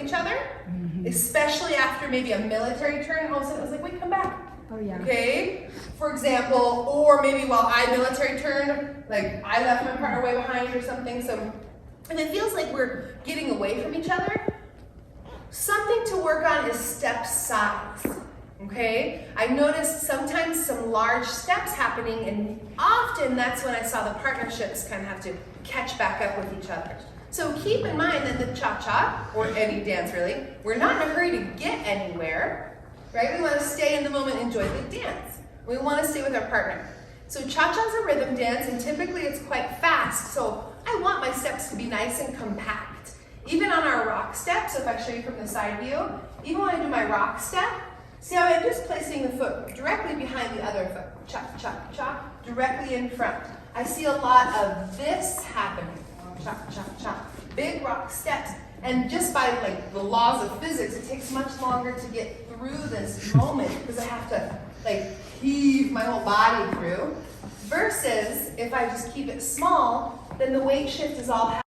each other, especially after maybe a military turn. All of a sudden, it was like, wait, come back. Oh, yeah. Okay, for example, or maybe while I military turned, like I left my partner way behind or something. So, and it feels like we're getting away from each other. Something to work on is step size. Okay, I noticed sometimes some large steps happening, and often that's when I saw the partnerships kind of have to catch back up with each other. So keep in mind that the cha-cha, or any dance really, we're not in a hurry to get anywhere, right? We want to stay in the moment, enjoy the dance. We want to stay with our partner. So cha-cha is a rhythm dance, and typically it's quite fast, so I want my steps to be nice and compact. Even on our rock step, so if I show you from the side view, even when I do my rock step, see how I'm just placing the foot directly behind the other foot. Cha, cha, cha, directly in front. I see a lot of this happening. Cha, cha, cha. Big rock steps. And just by like the laws of physics, it takes much longer to get through this moment because I have to like heave my whole body through. Versus if I just keep it small, then the weight shift is all happening.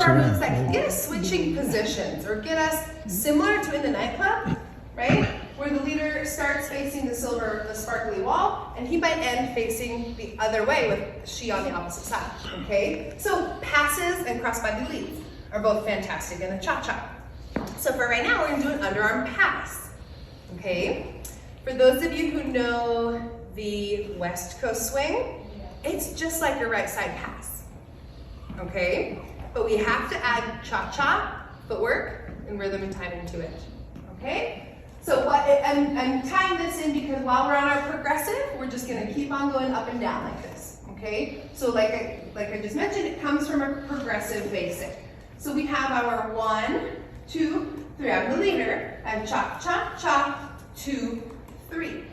Means that get us switching positions or get us similar to in the nightclub, right? Where the leader starts facing the sparkly wall and he might end facing the other way with she on the opposite side, okay? So passes and crossbody leads are both fantastic in the cha-cha. So for right now, we're gonna do an underarm pass, okay? For those of you who know the West Coast swing, it's just like a right side pass, okay? But we have to add cha-cha, footwork, and rhythm and timing to it, okay? So I'm tying this in because while we're on our progressive, we're just gonna keep on going up and down like this, okay? So like I just mentioned, it comes from a progressive basic. So we have our 1, 2, 3. I'm the leader. I have cha-cha-cha, 2, 3.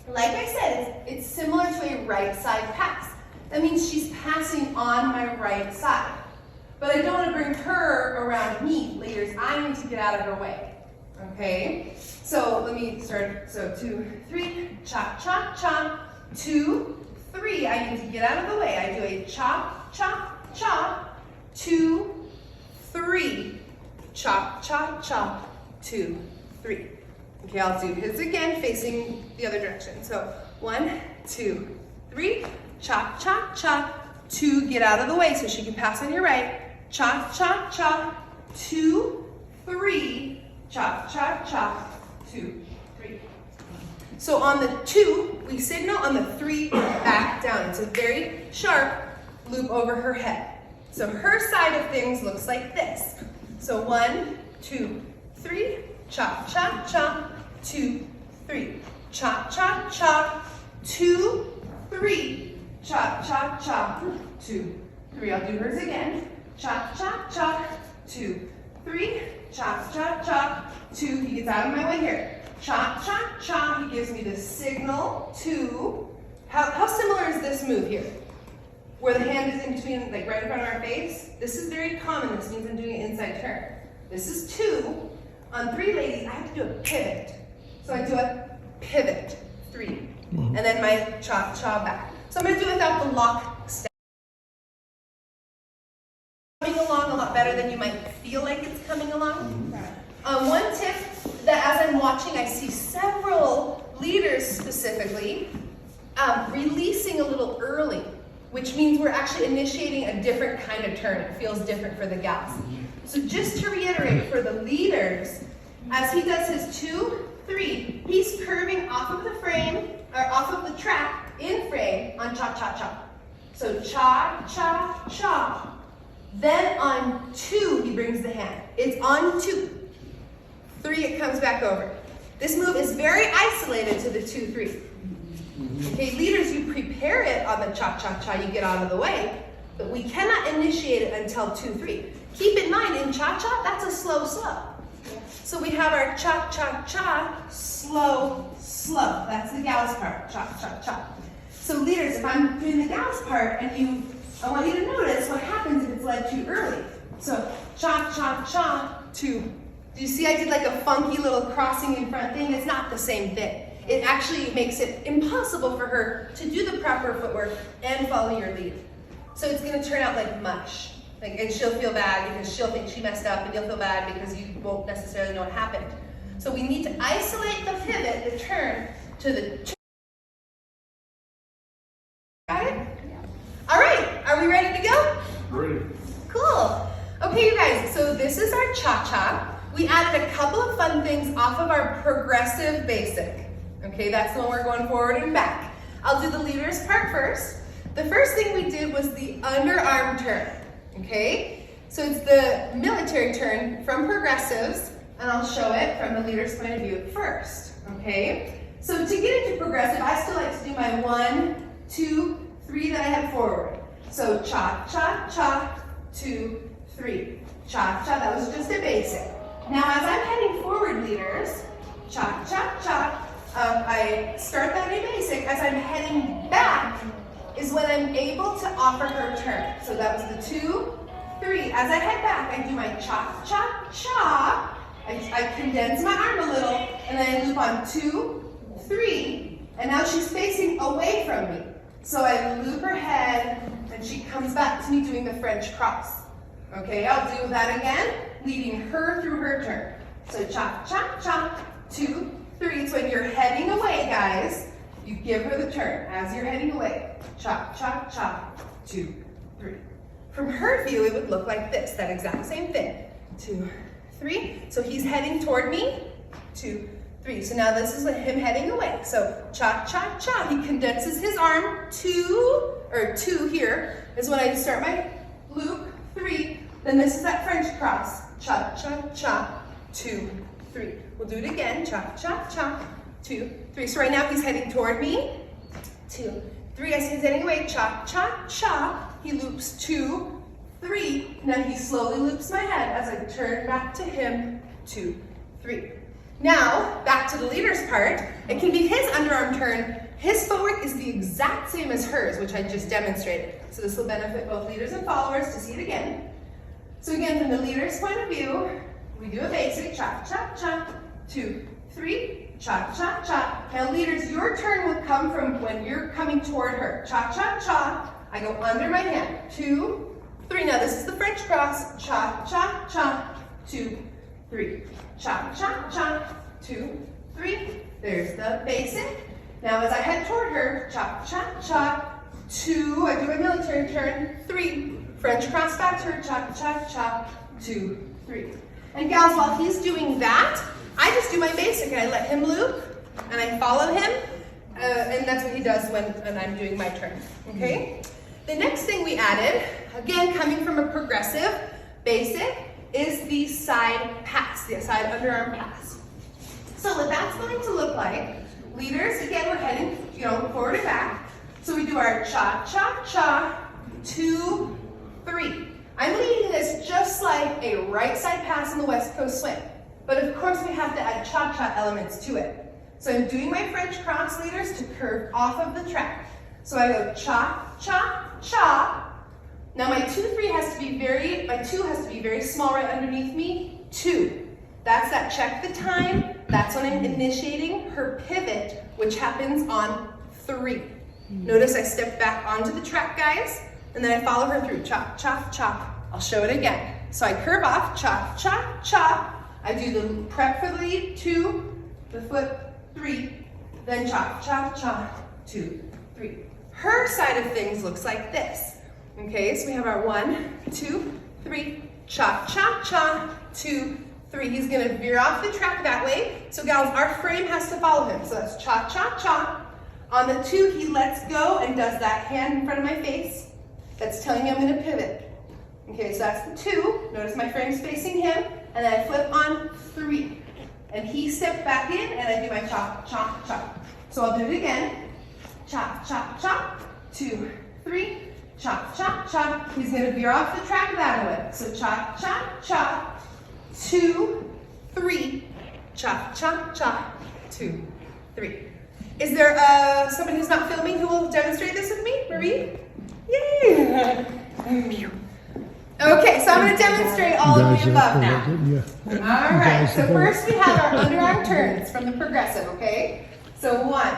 Like I said, it's similar to a right side pass. That means she's passing on my right side. But I don't want to bring her around me, leaders. I need to get out of her way, okay? So let me start. So 2, 3, cha, cha, cha. 2, 3, I need to get out of the way. I do a cha, cha, cha. 2, 3, cha, cha, cha. 2, 3. Okay, I'll do his again, facing the other direction. So 1, 2, 3, cha, cha, cha. 2, get out of the way so she can pass on your right. Cha, cha, cha, 2, 3, cha, cha, cha, 2, 3. So on the 2, we signal, on the 3, back down. It's a very sharp loop over her head. So her side of things looks like this. So 1, 2, 3, cha, cha, cha, 2, 3, cha, cha, cha, 2, 3, cha, cha, cha, 2, 3. I'll do hers again. Cha, cha, cha, 2, 3, cha, cha, cha, 2. He gets out of my way here. Cha, cha, cha. He gives me the signal 2. How similar is this move here? Where the hand is in between, like right in front of our face. This is very common. This means I'm doing an inside turn. This is 2. On 3, ladies, I have to do a pivot. So I do a pivot, 3. And then my cha, cha back. So I'm going to do it without the lock step. Along a lot better than you might feel like it's coming along. One tip that as I'm watching, I see several leaders specifically releasing a little early, which means we're actually initiating a different kind of turn. It feels different for the gals. So just to reiterate, for the leaders, as he does his 2, 3, he's curving off of the frame, or off of the track, in frame, on cha-cha-cha. So cha-cha-cha. Then on 2, he brings the hand. It's on 2. 3, it comes back over. This move is very isolated to the 2, 3. Okay, leaders, you prepare it on the cha-cha-cha, you get out of the way, but we cannot initiate it until 2, 3. Keep in mind, in cha-cha, that's a slow, slow. So we have our cha-cha-cha, slow, slow. That's the gal's part, cha-cha-cha. So leaders, if I'm doing the gal's part and I want you to notice what happens if it's led too early. So cha, cha, cha, 2. Do you see I did like a funky little crossing in front thing? It's not the same thing. It actually makes it impossible for her to do the proper footwork and follow your lead. So it's going to turn out like mush. Like, and she'll feel bad because she'll think she messed up, and you'll feel bad because you won't necessarily know what happened. So we need to isolate the pivot, the turn, to the. Got it? All right, are we ready to go? Ready. Cool. Okay, you guys, so this is our cha-cha. We added a couple of fun things off of our progressive basic. Okay, that's the one we're going forward and back. I'll do the leaders part first. The first thing we did was the underarm turn. Okay, so it's the military turn from progressives, and I'll show it from the leader's point of view first. Okay, so to get into progressive, I still like to do my 1, 2, 3 that I had forward. So cha, cha, cha, 2, 3. Cha, cha, that was just a basic. Now as I'm heading forward, leaders, cha, cha, cha, I start that in basic. As I'm heading back is when I'm able to offer her turn. So that was the 2, 3. As I head back, I do my cha, cha, cha. I condense my arm a little, and then I loop on 2, 3. And now she's facing away from me. So I loop her head, and she comes back to me doing the French cross. Okay, I'll do that again, leading her through her turn. So cha, cha, cha, 2, 3. It's when you're heading away, guys. You give her the turn as you're heading away. Cha, cha, cha, 2, 3. From her view, it would look like this, that exact same thing. 2, 3. So he's heading toward me. 2, 3. So now this is him heading away. So cha, cha, cha. He condenses his arm. 2 here is when I start my loop. 3. Then this is that French cross. Cha, cha, cha. 2, 3. We'll do it again. Cha, cha, cha. 2, 3. So right now he's heading toward me. 2, 3. As he's heading away. Cha, cha, cha. He loops 2, 3. Now he slowly loops my head as I turn back to him. 2, 3. Now, back to the leader's part. It can be his underarm turn. His footwork is the exact same as hers, which I just demonstrated. So this will benefit both leaders and followers to see it again. So again, from the leader's point of view, we do a basic cha, cha, cha, 2, 3, cha, cha, cha. Now leaders, your turn will come from when you're coming toward her. Cha, cha, cha. I go under my hand. 2, 3. Now this is the French cross. Cha, cha, cha, 2, 3. Cha, cha, cha, 2, 3. There's the basic. Now as I head toward her, cha, cha, cha, 2. I do a military turn. 3. French cross back to her. Cha, cha, cha, 2, 3. And gals, while he's doing that, I just do my basic and I let him loop and I follow him. And that's what he does when I'm doing my turn. Okay? The next thing we added, again coming from a progressive basic, is the side pass, the side underarm pass. So what that's going to look like, leaders, again we're heading forward and back. So we do our cha, cha, cha, 2, 3. I'm leading this just like a right side pass in the West Coast swing. But of course we have to add cha-cha elements to it. So I'm doing my French cross, leaders, to curve off of the track. So I go cha, cha, cha. Now my 2, 3 has to be very small right underneath me. 2. That's that check the time. That's when I'm initiating her pivot, which happens on 3. Notice I step back onto the track, guys, and then I follow her through. Cha, cha, cha. I'll show it again. So I curve off, cha, cha, cha. I do the prep for the lead, 2, the foot, 3, then cha, cha, cha, 2, 3. Her side of things looks like this. Okay, so we have our 1, 2, 3, cha, cha, cha, 2, 3. He's gonna veer off the track that way. So gals, our frame has to follow him. So that's cha, cha, cha. On the 2, he lets go and does that hand in front of my face. That's telling me I'm gonna pivot. Okay, so that's the 2. Notice my frame's facing him. And then I flip on 3. And he steps back in and I do my cha, cha, cha. So I'll do it again. Cha, cha, cha, 2, 3, cha, cha, cha. He's gonna veer off the track that way. So cha, cha, cha, 2, 3, cha, cha, cha, 2, 3. Is there somebody who's not filming who will demonstrate this with me? Marie? Yay! Okay, so I'm going to demonstrate all of the above now. All right, so first we have our underarm turns from the progressive, okay? So 1,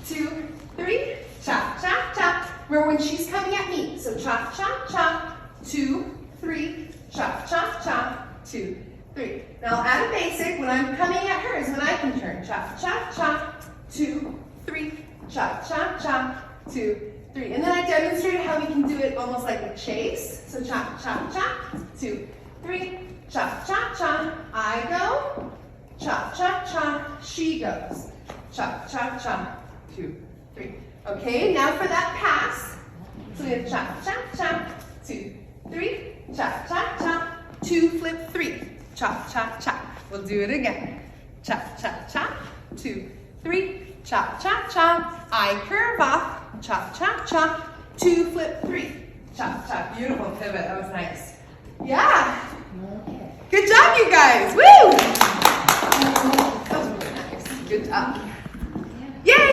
2, 3, cha, cha, cha. Remember when she's coming at me, so cha, cha, cha, 2, 3. cha, cha, cha, 2, 3. Now I'll add a basic. When I'm coming at her is when I can turn. Cha, cha, cha, 2, 3, cha, cha, cha, 2, 3. And then I demonstrated how we can do it almost like a chase. So cha, cha, cha, 2, 3, cha, cha, cha. I go, cha, cha, cha, she goes. Cha, cha, cha, 2, 3. Okay, now for that pass. So we have cha, cha, cha, 2, 3, cha, cha, cha, 2, flip 3, cha, cha, cha. We'll do it again. Cha, cha, cha, 2, 3, cha, cha, cha. I curve off, cha, cha, cha, 2, flip 3, cha, cha. Beautiful pivot, that was nice. Yeah. Good job, you guys. Woo! That was really nice. Good job.